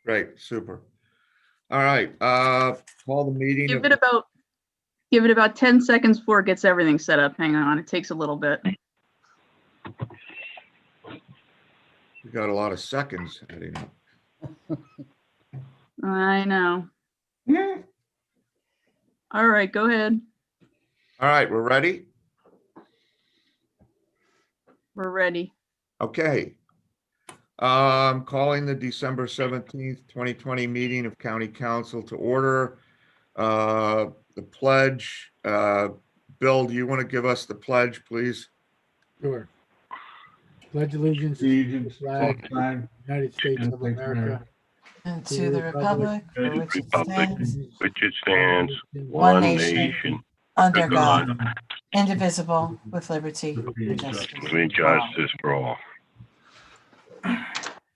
Great, super. All right, call the meeting. Give it about 10 seconds before it gets everything set up. Hang on, it takes a little bit. We got a lot of seconds adding up. I know. All right, go ahead. All right, we're ready? We're ready. Okay. Calling the December 17th, 2020 meeting of County Council to order. The pledge, Bill, do you want to give us the pledge, please? Sure. Pledge allegiance to the flag of the United States of America And to the republic for which it stands, stands, one one nation, nation, under under God, God, indivisible, with liberty and justice with for all. justice for all.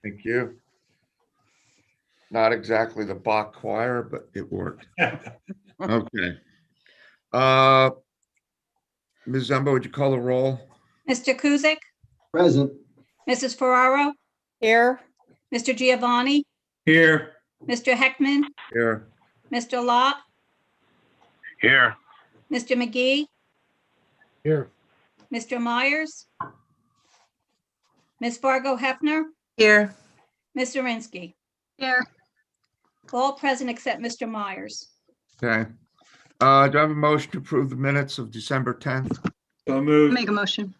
Thank you. Not exactly the Bach choir, but it worked. Okay. Ms. Zumba, would you call the roll? Mr. Kuzic, Present. Mrs. Ferraro, Here. Mr. Giovanni, Here. Mr. Heckman, Here. Mr. Lott, Here, Mr. McGee, Here. Mr. Myers, Ms. Fargo Hefner, Here, Ms. Zirinsky. Here. All present except Mr. Myers. Okay. Do I have a motion to approve the minutes of December 10th? So moved. Make a motion.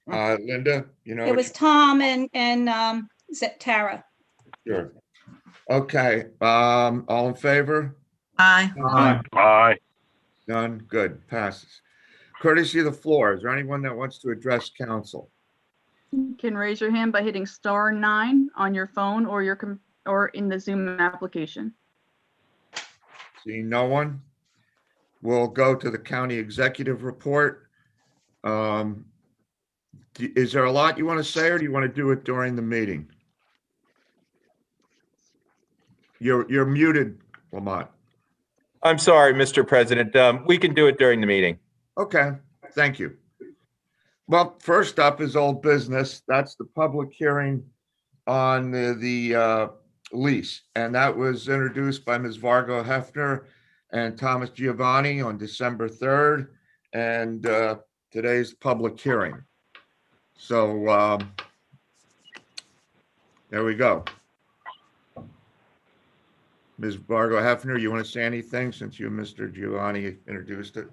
Linda, you know. It was Tom and Tara. Sure. Okay, all in favor? aye. aye. None, good, passes. Courtesy of the floor, is there anyone that wants to address council? You can raise your hand by hitting *9 on your phone or or in the Zoom application. Seeing no one, we'll go to the county executive report. Is there a lot you want to say, or do you want to do it during the meeting? You're muted, Lamont. I'm sorry, Mr. President. We can do it during the meeting. Okay, thank you. Well, first up is old business. That's the public hearing on the lease. And that was introduced by Ms. Vargo Hefner and Thomas Giovanni on December 3rd. And today's public hearing. So there we go. Ms. Vargo Hefner, you want to say anything since you and Mr. Giovanni introduced it?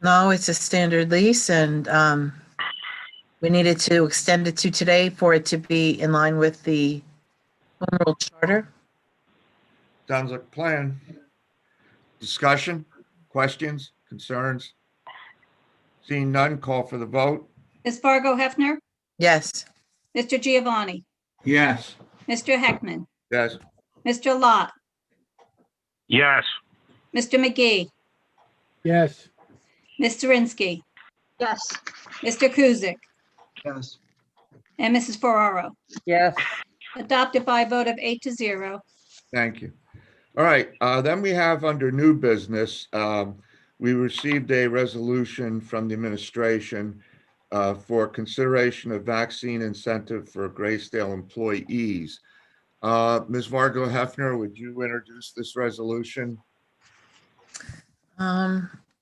No, it's a standard lease and we needed to extend it to today for it to be in line with the home rule charter. Sounds like a plan. Discussion, questions, concerns? Seeing none, call for the vote. Ms. Fargo Hefner, Yes, Mr. Giovanni, Yes. Mr. Heckman, Yes. Mr. Lott, Yes, Mr. McGee, Yes. Ms. Zirinsky, Yes. Mr. Kuzic, Yes. and Mrs. Ferraro. Yes. Adopted by a vote of 8-0. Thank you. All right, then we have under new business, we received a resolution from the administration for consideration of vaccine incentive for Graysdale employees. Ms. Vargo Hefner, would you introduce this resolution?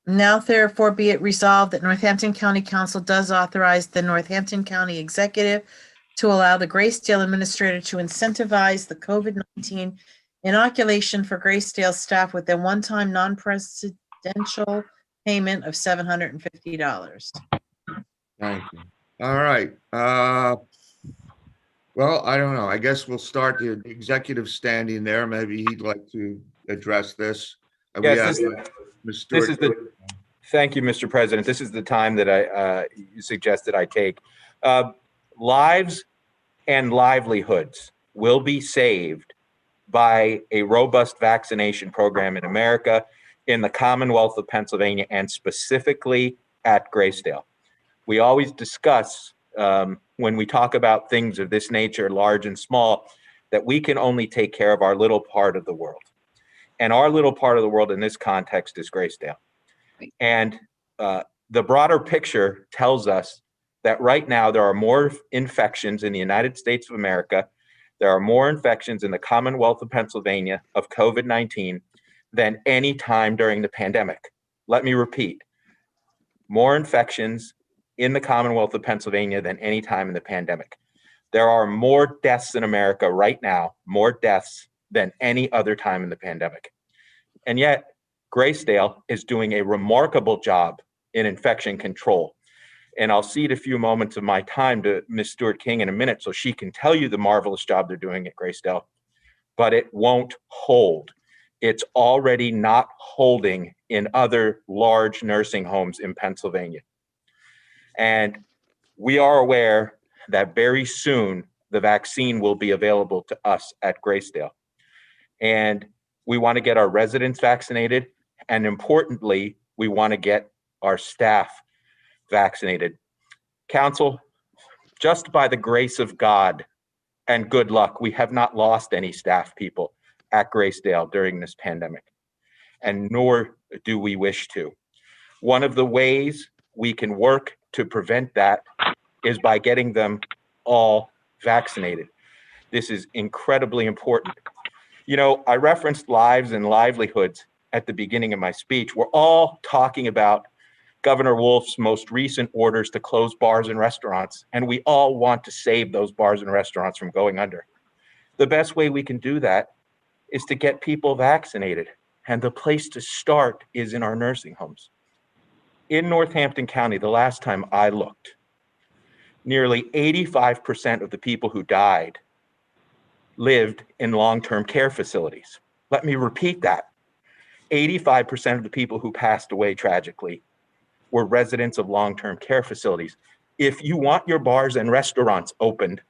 now therefore be it resolved that Northampton County Council does authorize the Northampton County Executive to allow the Graysdale Administrator to incentivize the COVID-19 inoculation for Graysdale staff with a one-time non-presidential payment of $750. Thank you. All right. Well, I don't know. I guess we'll start the executive standing there. Maybe he'd like to address this. We Yes, have, Ms. this Stewart. is the, thank you, Mr. President. This is the time that you suggested I take. Lives and livelihoods will be saved by a robust vaccination program in America, in the Commonwealth of Pennsylvania, and specifically at Graysdale. We always discuss when we talk about things of this nature, large and small, that we can only take care of our little part of the world. And our little part of the world in this context is Graysdale. And the broader picture tells us that right now there are more infections in the United States of America, there are more infections in the Commonwealth of Pennsylvania of COVID-19 than any time during the pandemic. Let me repeat, more infections in the Commonwealth of Pennsylvania than any time in the pandemic. There are more deaths in America right now, more deaths than any other time in the pandemic. And yet, Graysdale is doing a remarkable job in infection control. And I'll cede a few moments of my time to Ms. Stewart-King in a minute so she can tell you the marvelous job they're doing at Graysdale, but it won't hold. It's already not holding in other large nursing homes in Pennsylvania. And we are aware that very soon the vaccine will be available to us at Graysdale. And we want to get our residents vaccinated. And importantly, we want to get our staff vaccinated. Council, just by the grace of God and good luck, we have not lost any staff people at Graysdale during this pandemic, and nor do we wish to. One of the ways we can work to prevent that is by getting them all vaccinated. This is incredibly important. You know, I referenced lives and livelihoods at the beginning of my speech. We're all talking about Governor Wolf's most recent orders to close bars and restaurants, and we all want to save those bars and restaurants from going under. The best way we can do that is to get people vaccinated, and the place to start is in our nursing homes. In Northampton County, the last time I looked, nearly 85% of the people who died lived in long-term care facilities. Let me repeat that. 85% of the people who passed away tragically were residents of long-term care facilities. If you want your bars and restaurants opened,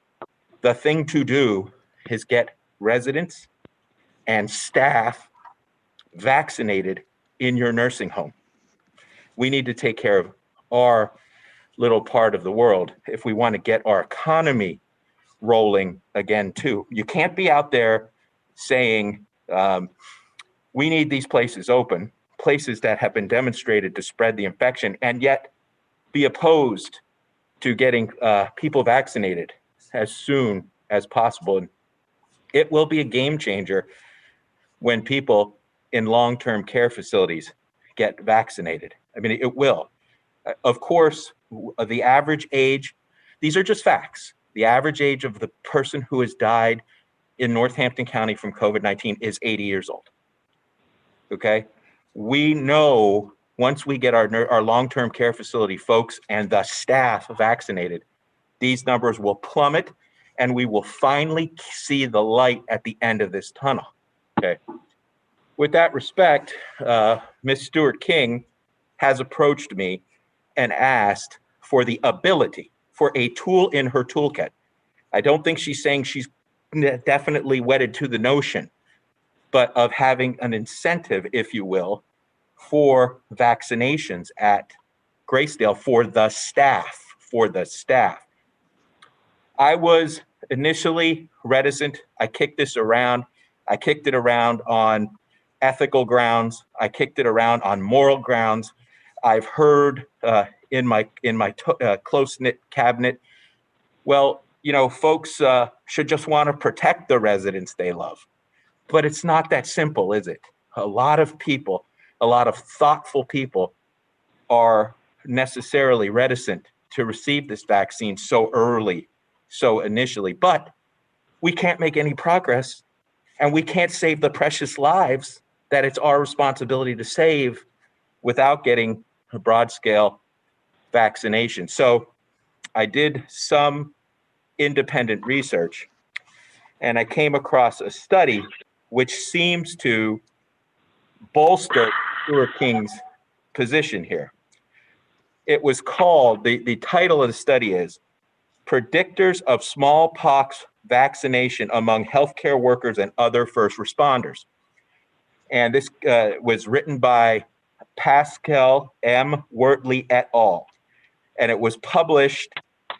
the thing to do is get residents and staff vaccinated in your nursing home. We need to take care of our little part of the world if we want to get our economy rolling again too. You can't be out there saying, we need these places open, places that have been demonstrated to spread the infection, and yet be opposed to getting people vaccinated as soon as possible. And it will be a game changer when people in long-term care facilities get vaccinated. I mean, it will. Of course, the average age, these are just facts. The average age of the person who has died in Northampton County from COVID-19 is 80 years old. Okay? We know once we get our long-term care facility folks and the staff vaccinated, these numbers will plummet and we will finally see the light at the end of this tunnel. Okay. With that respect, Ms. Stewart-King has approached me and asked for the ability, for a tool in her toolkit. I don't think she's saying she's definitely wedded to the notion, but of having an incentive, if you will, for vaccinations at Graysdale for the staff, I was initially reticent. I kicked this around. I kicked it around on ethical grounds. I kicked it around on moral grounds. I've heard in my close-knit cabinet, well, you know, folks should just want to protect the residents they love. But it's not that simple, is it? A lot of people, a lot of thoughtful people are necessarily reticent to receive this vaccine so early, so initially. But we can't make any progress and we can't save the precious lives that it's our responsibility to save without getting a broad-scale vaccination. So I did some independent research and I came across a study which seems to bolster Stewart-King's position here. It was called, the title of the study is Predictors of Smallpox Vaccination Among Healthcare Workers and Other First Responders. And this was written by Pascal M. Wortley et al. And it was published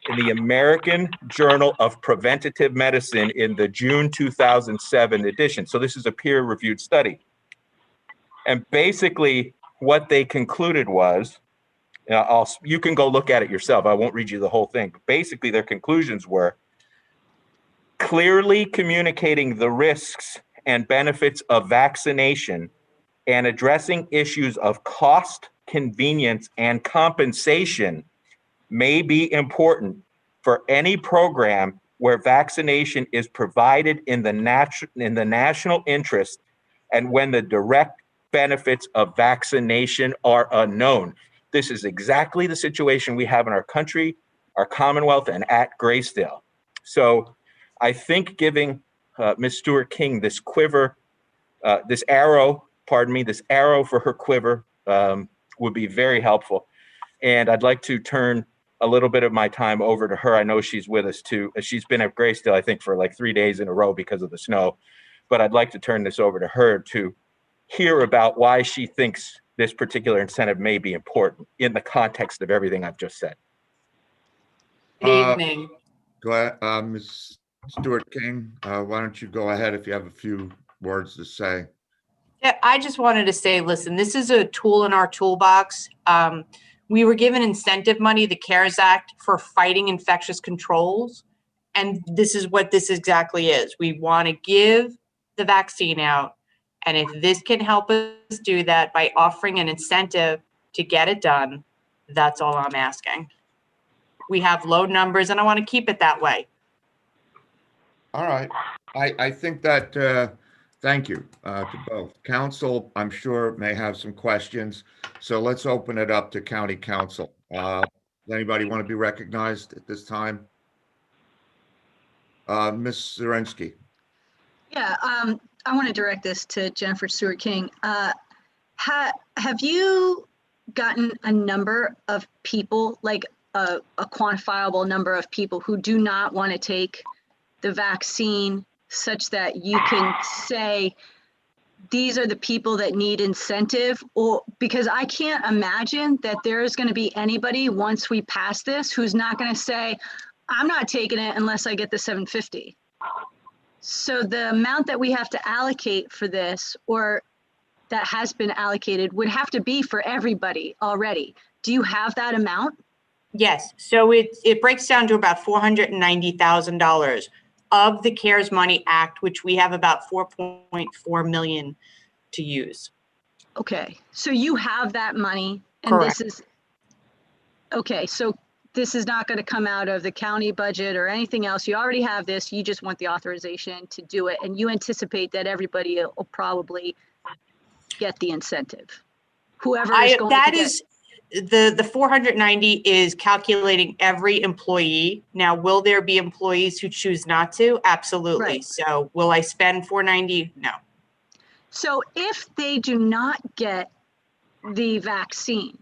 in the American Journal of Preventative Medicine in the June 2007 edition. So this is a peer-reviewed study. And basically what they concluded was You can go look at it yourself. I won't read you the whole thing. But basically, their conclusions were clearly communicating the risks and benefits of vaccination and addressing issues of cost, convenience, and compensation may be important for any program where vaccination is provided in the national interest and when the direct benefits of vaccination are unknown. This is exactly the situation we have in our country, our Commonwealth, and at Graysdale. So I think giving Ms. Stewart King this quiver, this arrow for her quiver would be very helpful. And I'd like to turn a little bit of my time over to her. I know she's with us too. She's been at Graysdale, I think, for like 3 days in a row because of the snow. But I'd like to turn this over to her to hear about why she thinks this particular incentive may be important in the context of everything I've just said. Good evening. Go ahead, Ms. Stewart King. Why don't you go ahead if you have a few words to say? Yeah, I just wanted to say, listen, this is a tool in our toolbox. We were given incentive money, the CARES Act, for fighting infectious controls. And this is what this exactly is. We want to give the vaccine out. And if this can help us do that by offering an incentive to get it done, that's all I'm asking. We have low numbers and I want to keep it that way. All right. I think that, thank you to both. Council, I'm sure, may have some questions. So let's open it up to County Council. Does anybody want to be recognized at this time? Ms. Zirinsky. Yeah, I want to direct this to Jennifer Stewart King. Have you gotten a number of people, like a quantifiable number of people who do not want to take the vaccine, such that you can say, these are the people that need incentive? Or because I can't imagine that there is going to be anybody once we pass this who's not going to say, I'm not taking it unless I get the 750. So the amount that we have to allocate for this, or that has been allocated, would have to be for everybody already. Do you have that amount? Yes, so it breaks down to about $490,000 of the CARES Money Act, which we have about 4.4 million to use. Okay, so you have that money, and Correct. this is, okay, so this is not going to come out of the county budget or anything else. You already have this, you just want the authorization to do it, and you anticipate that everybody will probably get the incentive. Whoever is going to get. The 490 is calculating every employee. Now, will there be employees who choose not to? Absolutely. Right. So will I spend 490? No. So if they do not get the vaccine,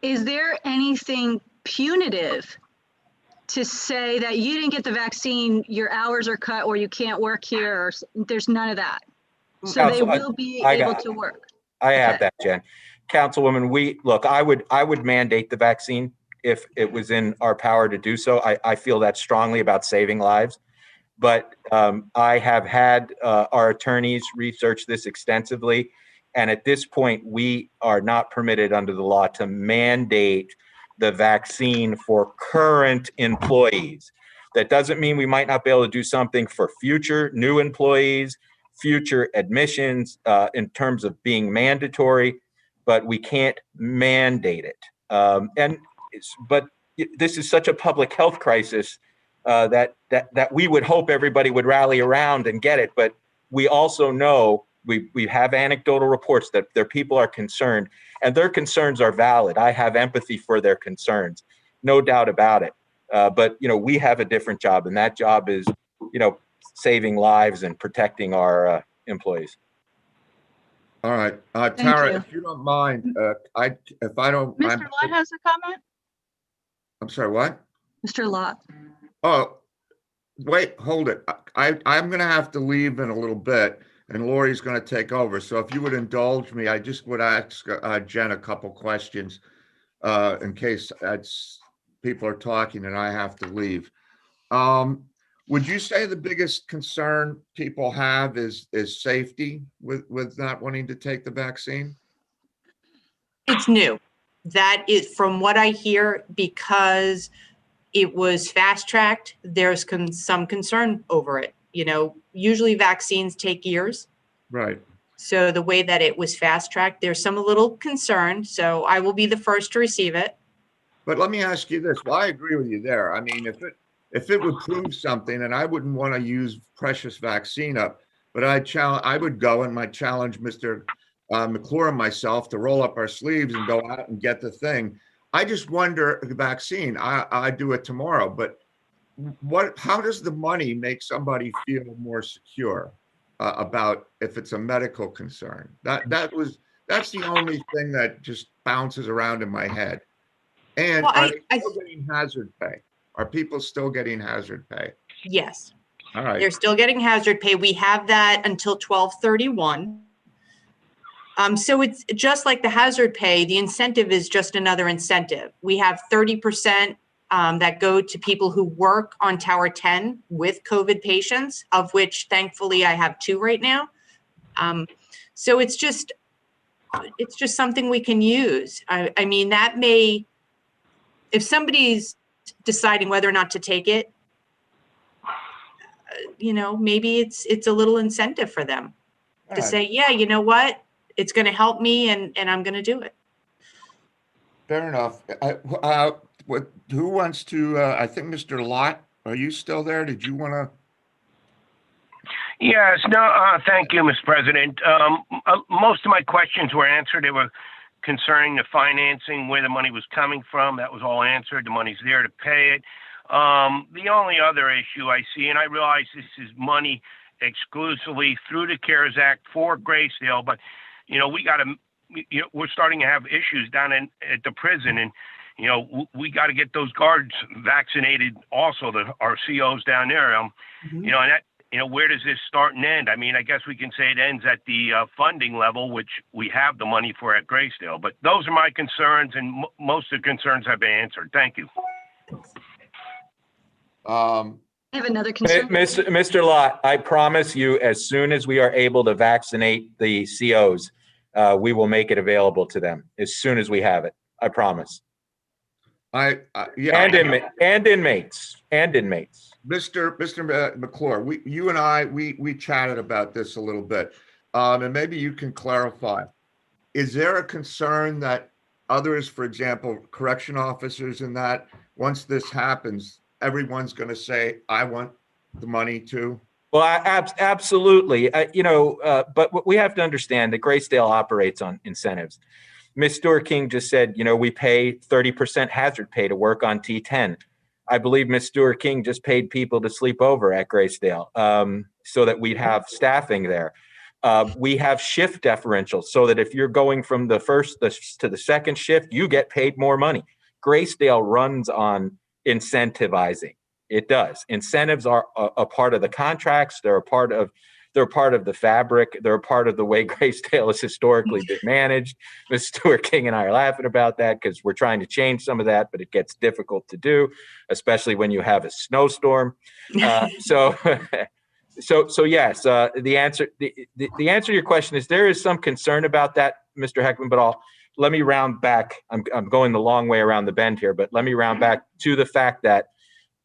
is there anything punitive to say that you didn't get the vaccine, your hours are cut, or you can't work here, or there's none of that? So they will be able to work. I have Okay. that, Jen. Councilwoman, I would mandate the vaccine if it was in our power to do so. I feel that strongly about saving lives. But I have had our attorneys research this extensively. And at this point, we are not permitted under the law to mandate the vaccine for current employees. That doesn't mean we might not be able to do something for future new employees, future admissions in terms of being mandatory, but we can't mandate it. But this is such a public health crisis that we would hope everybody would rally around and get it. But we also know we have anecdotal reports that their people are concerned, and their concerns are valid. I have empathy for their concerns, no doubt about it. But we have a different job, and that job is saving lives and protecting our employees. All right, Thank Tara, you. if you don't mind, if I don't, Mr. Lott has a comment? I'm sorry, what? Mr. Lott. Oh, wait, hold it. I'm gonna have to leave in a little bit, and Lori's gonna take over. So if you would indulge me, I just would ask Jen a couple questions in case people are talking and I have to leave. Would you say the biggest concern people have is safety with not wanting to take the vaccine? It's new. That is, from what I hear, because it was fast-tracked, there's some concern over it. You know, usually vaccines take years. Right. So the way that it was fast-tracked, there's some little concern. So I will be the first to receive it. But let me ask you this. Well, I agree with you there. I mean, if it would prove something, and I wouldn't want to use precious vaccine up, but I would go and might challenge Mr. McClure and myself to roll up our sleeves and go out and get the thing. I just wonder, the vaccine, I do it tomorrow, but how does the money make somebody feel more secure about if it's a medical concern? That's the only thing that just bounces around in my head. And Well, are they still getting hazard pay? Are people still getting hazard pay? Yes, All right. they're still getting hazard pay. We have that until 12/31. So it's just like the hazard pay, the incentive is just another incentive. We have 30% that go to people who work on Tower 10 with COVID patients, of which thankfully I have 2 right now. So it's just something we can use. I mean, that may, if somebody's deciding whether or not to take it, you know, maybe it's a little incentive for them to say, yeah, you know what? It's going to help me and I'm going to do it. Fair enough. Who wants to, I think Mr. Lott, are you still there? Did you want to? Yes, no, thank you, Mr. President. Most of my questions were answered. They were concerning the financing, where the money was coming from. That was all answered. The money's there to pay it. The only other issue I see, and I realize this is money exclusively through the CARES Act for Graysdale, but, you know, we're starting to have issues down at the prison, and, you know, we got to get those guards vaccinated also, our COs down there. You know, and that, you know, where does this start and end? I mean, I guess we can say it ends at the funding level, which we have the money for at Graysdale. But those are my concerns, and most of the concerns have been answered. Thank you. I have another concern. Mr. Lott, I promise you, as soon as we are able to vaccinate the COs, we will make it available to them as soon as we have it. I promise. Yeah. And inmates. Mr. McClure, you and I, we chatted about this a little bit, and maybe you can clarify. Is there a concern that others, for example, correction officers and that, once this happens, everyone's going to say, I want the money too? Well, absolutely. But what we have to understand that Graysdale operates on incentives. Ms. Stewart-King just said, you know, we pay 30% hazard pay to work on T10. I believe Ms. Stewart-King just paid people to sleep over at Graysdale so that we'd have staffing there. We have shift differentials so that if you're going from the first to the second shift, you get paid more money. Graysdale runs on incentivizing. It does. Incentives are a part of the contracts. They're a part of the fabric. They're a part of the way Graysdale has historically been managed. Ms. Stewart-King and I are laughing about that because we're trying to change some of that, but it gets difficult to do, especially when you have a snowstorm. So yes, the answer to your question is there is some concern about that, Mr. Heckman, but let me round back. I'm going the long way around the bend here, but let me round back to the fact that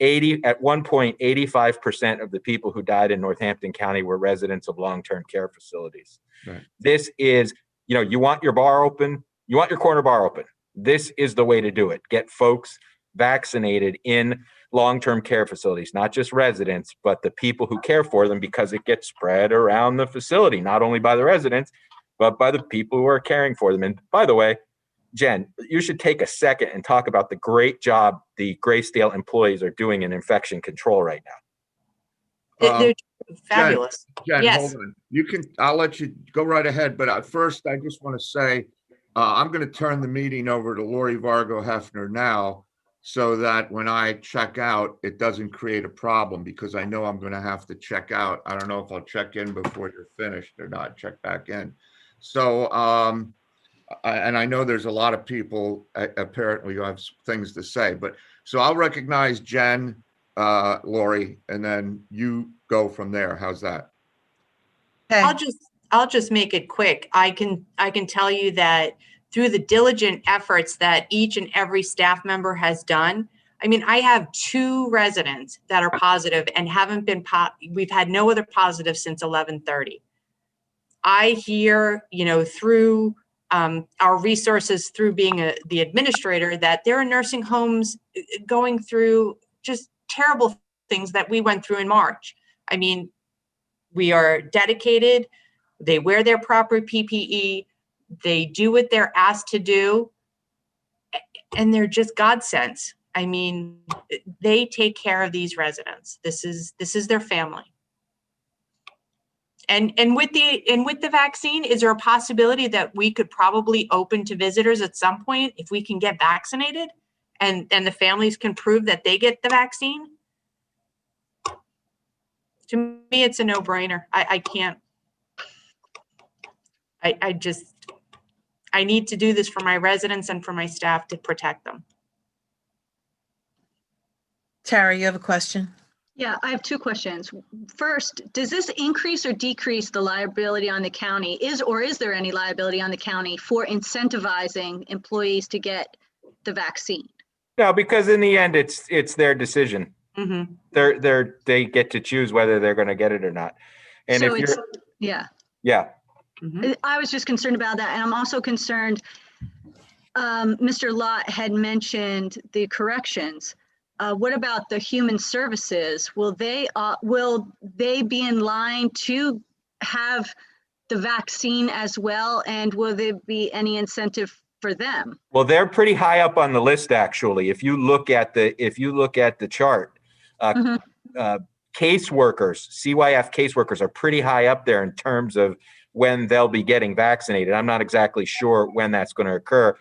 at one point, 85% of the people who died in Northampton County were residents of long-term care facilities. Right. This is, you know, you want your bar open, you want your corner bar open. This is the way to do it. Get folks vaccinated in long-term care facilities, not just residents, but the people who care for them, because it gets spread around the facility, not only by the residents, but by the people who are caring for them. And by the way, Jen, you should take a second and talk about the great job the Graysdale employees are doing in infection control right now. They're fabulous. Jen, Yes. hold on. I'll let you go right ahead. But first, I just want to say, I'm going to turn the meeting over to Lori Vargo Hefner now, so that when I check out, it doesn't create a problem, because I know I'm going to have to check out. I don't know if I'll check in before you're finished or not, check back in. So, and I know there's a lot of people apparently who have things to say, but so I'll recognize Jen, Lori, and then you go from there. How's that? Okay. I'll just make it quick. I can tell you that through the diligent efforts that each and every staff member has done. I mean, I have 2 residents that are positive and haven't been, we've had no other positive since 11:30. I hear, you know, through our resources, through being the administrator, that there are nursing homes going through just terrible things that we went through in March. I mean, we are dedicated. They wear their proper PPE. They do what they're asked to do. And they're just godsends. I mean, they take care of these residents. This is their family. And with the vaccine, is there a possibility that we could probably open to visitors at some point if we can get vaccinated and the families can prove that they get the vaccine? To me, it's a no-brainer. I can't. I need to do this for my residents and for my staff to protect them. Tara, you have a question? Yeah, I have 2 questions. First, does this increase or decrease the liability on the county? Is there any liability on the county for incentivizing employees to get the vaccine? No, because in the end, it's their decision. Mm-hmm. They get to choose whether they're going to get it or not. And So if it's, you're, yeah, yeah, Mm-hmm. I was just concerned about that. And I'm also concerned, Mr. Lott had mentioned the corrections. What about the human services? Will they be in line to have the vaccine as well? And will there be any incentive for them? well, they're pretty high up on the list, actually. If you look at the chart, Mhm. caseworkers, CYF caseworkers are pretty high up there in terms of when they'll be getting vaccinated. I'm not exactly sure when that's going to occur.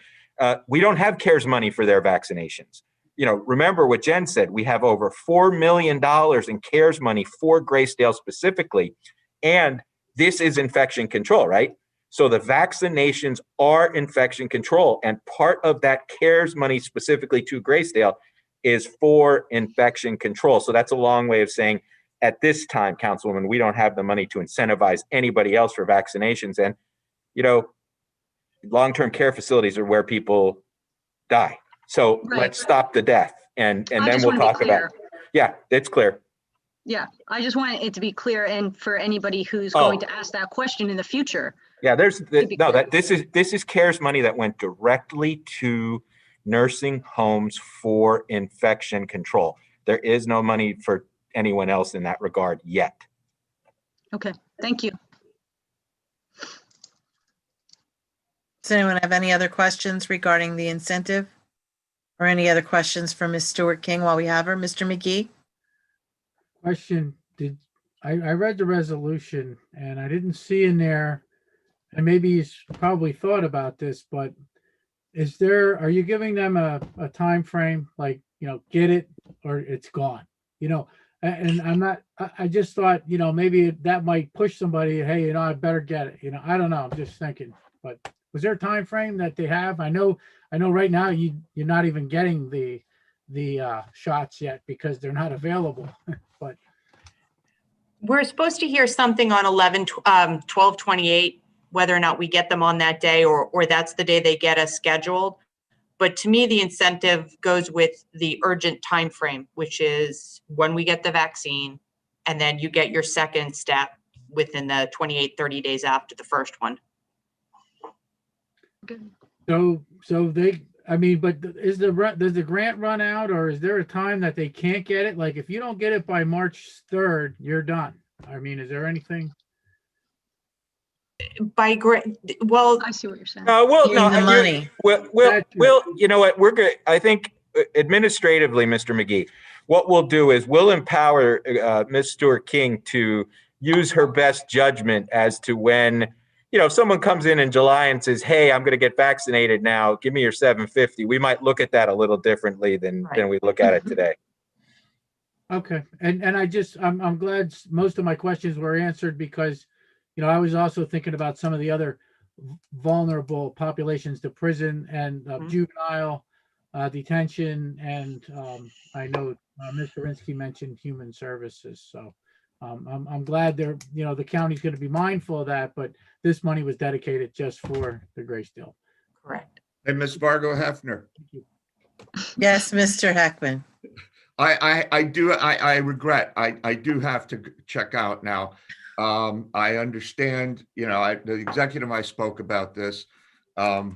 We don't have CARES money for their vaccinations. You know, remember what Jen said, we have over $4 million in CARES money for Graysdale specifically. And this is infection control, right? So the vaccinations are infection control. And part of that CARES money specifically to Graysdale is for infection control. So that's a long way of saying, at this time, Councilwoman, we don't have the money to incentivize anybody else for vaccinations. And, you know, long-term care facilities are where people die. So Right. let's stop the death. And I then just we'll wanna be talk about, clear. yeah, it's clear. Yeah, I just want it to be clear, and for anybody who's Oh. going to ask that question in the future. Yeah, be no, clear. that this is CARES money that went directly to nursing homes for infection control. There is no money for anyone else in that regard yet. Okay, thank you. Does anyone have any other questions regarding the incentive? Or any other questions for Ms. Stewart King while we have her? Mr. McGee? Question, I read the resolution and I didn't see in there, and maybe he's probably thought about this, but are you giving them a time frame, like, you know, get it or it's gone? You know, and I just thought, you know, maybe that might push somebody, hey, you know, I better get it. You know, I don't know, I'm just thinking, but was there a time frame that they have? I know right now you're not even getting the shots yet because they're not available, but We're supposed to hear something on 12/28, whether or not we get them on that day or that's the day they get us scheduled. But to me, the incentive goes with the urgent time frame, which is when we get the vaccine, and then you get your second step within the 28, 30 days after the first one. so they, I mean, but does the grant run out, or is there a time that they can't get it? Like, if you don't get it by March 3rd, you're done. I mean, is there anything? Well, I see what you're saying. Getting the money. We'll, you know what, we're good. I think administratively, Mr. McGee, what we'll do is we'll empower Ms. Stewart King to use her best judgment as to when, you know, if someone comes in July and says, hey, I'm going to get vaccinated now, give me your $750. We might look at that a little differently than we look at it today. Okay, and I'm glad most of my questions were answered, because, you know, I was also thinking about some of the other vulnerable populations, the prison and juvenile detention, and I know Mr. Rinsky mentioned human services. So I'm glad the county's going to be mindful of that, but this money was dedicated just for the Graysdale. Correct. Hey, Ms. Fargo Hefner. Yes, Mr. Heckman. I regret, I do have to check out now. I understand, the executive I spoke about this. I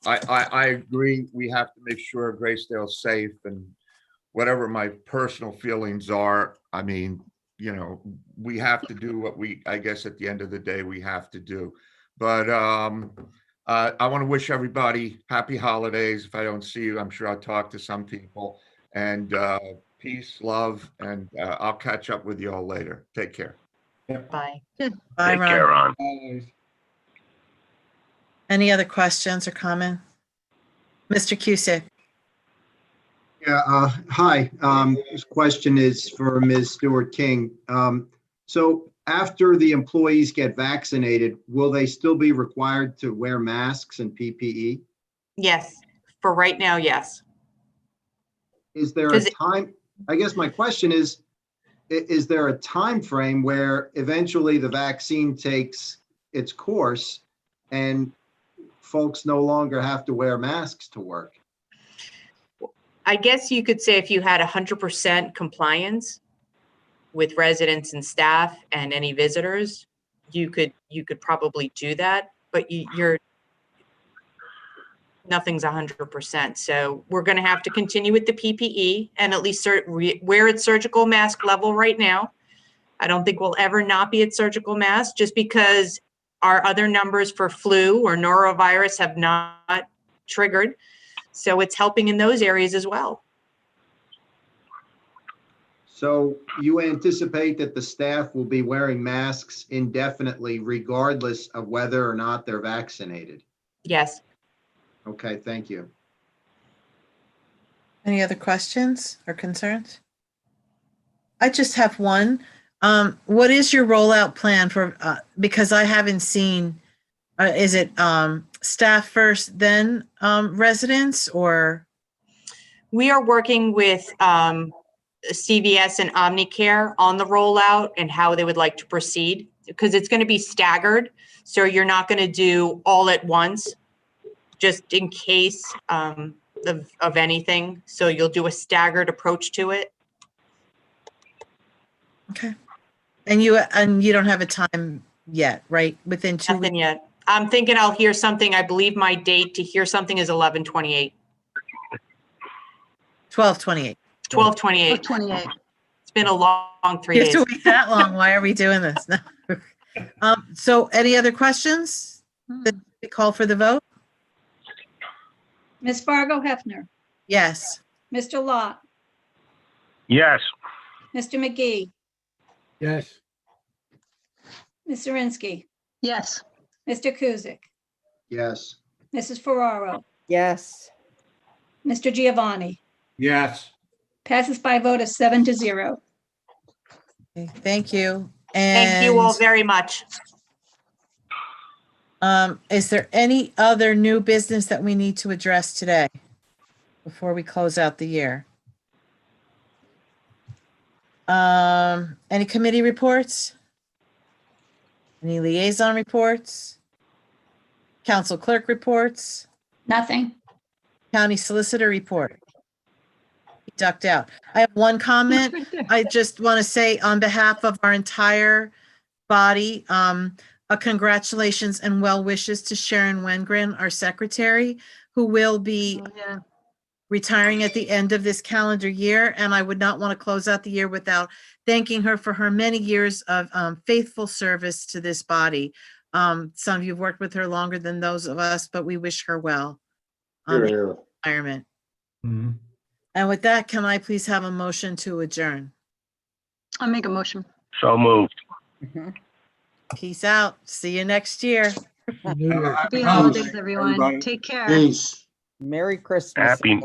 agree, we have to make sure Graysdale's safe, and whatever my personal feelings are, I mean, we have to do what I guess at the end of the day, we have to do. But I want to wish everybody happy holidays. If I don't see you, I'm sure I'll talk to some people. And peace, love, and I'll catch up with you all later. Take care. Bye. Bye, Take care, Ron. Ron. Any other questions or comment? Mr. Cusick? Yeah, hi. This question is for Ms. Stewart King. So after the employees get vaccinated, will they still be required to wear masks and PPE? Yes, for right now, yes. Is there a time? I guess my question is there a time frame where eventually the vaccine takes its course and folks no longer have to wear masks to work? I guess you could say if you had 100% compliance with residents and staff and any visitors, you could probably do that, but nothing's 100%. So we're going to have to continue with the PPE and at least we're at surgical mask level right now. I don't think we'll ever not be at surgical mask just because our other numbers for flu or norovirus have not triggered. So it's helping in those areas as well. So you anticipate that the staff will be wearing masks indefinitely regardless of whether or not they're vaccinated? Yes. Okay, thank you. Any other questions or concerns? I just have one. What is your rollout plan for, because I haven't seen, is it staff first, then residents, or? We are working with CVS and Omnicare on the rollout and how they would like to proceed, because it's going to be staggered. So you're not going to do all at once, just in case of anything. So you'll do a staggered approach to it. Okay. And you don't have a time yet, right? Within 2 weeks? Nothing yet. I'm thinking I'll hear something. I believe my date to hear something is 11/28. 12/28. 12/28. 28. It's been a long 3 You have days. to wait that long. Why are we doing this? No. So any other questions? We call for the vote? Ms. Fargo Hefner, Yes. Mr. Lot, Yes. Mr. McGee, Yes. Ms. Zirinsky, Yes. Mr. Kuzic, Yes. Mrs. Ferraro, Yes. Mr. Giovanni. Yes. Passes by a vote of 7-0. Okay, thank you. Thank you all And very much. is there any other new business that we need to address today before we close out the year? Any committee reports? Any liaison reports? Council clerk reports? Nothing. County solicitor report? He ducked out. I have one comment. I just want to say on behalf of our entire body, a congratulations and well wishes to Sharon Wengren, our secretary, who will be Yeah. retiring at the end of this calendar year. And I would not want to close out the year without thanking her for her many years of faithful service to this body. Some of you have worked with her longer than those of us, but we wish her well. in retirement. And with that, can I please have a motion to adjourn? I'll make a motion. So moved. Peace out. See you next year. New Year. Happy holidays, everyone. Take care. Merry Christmas. Happy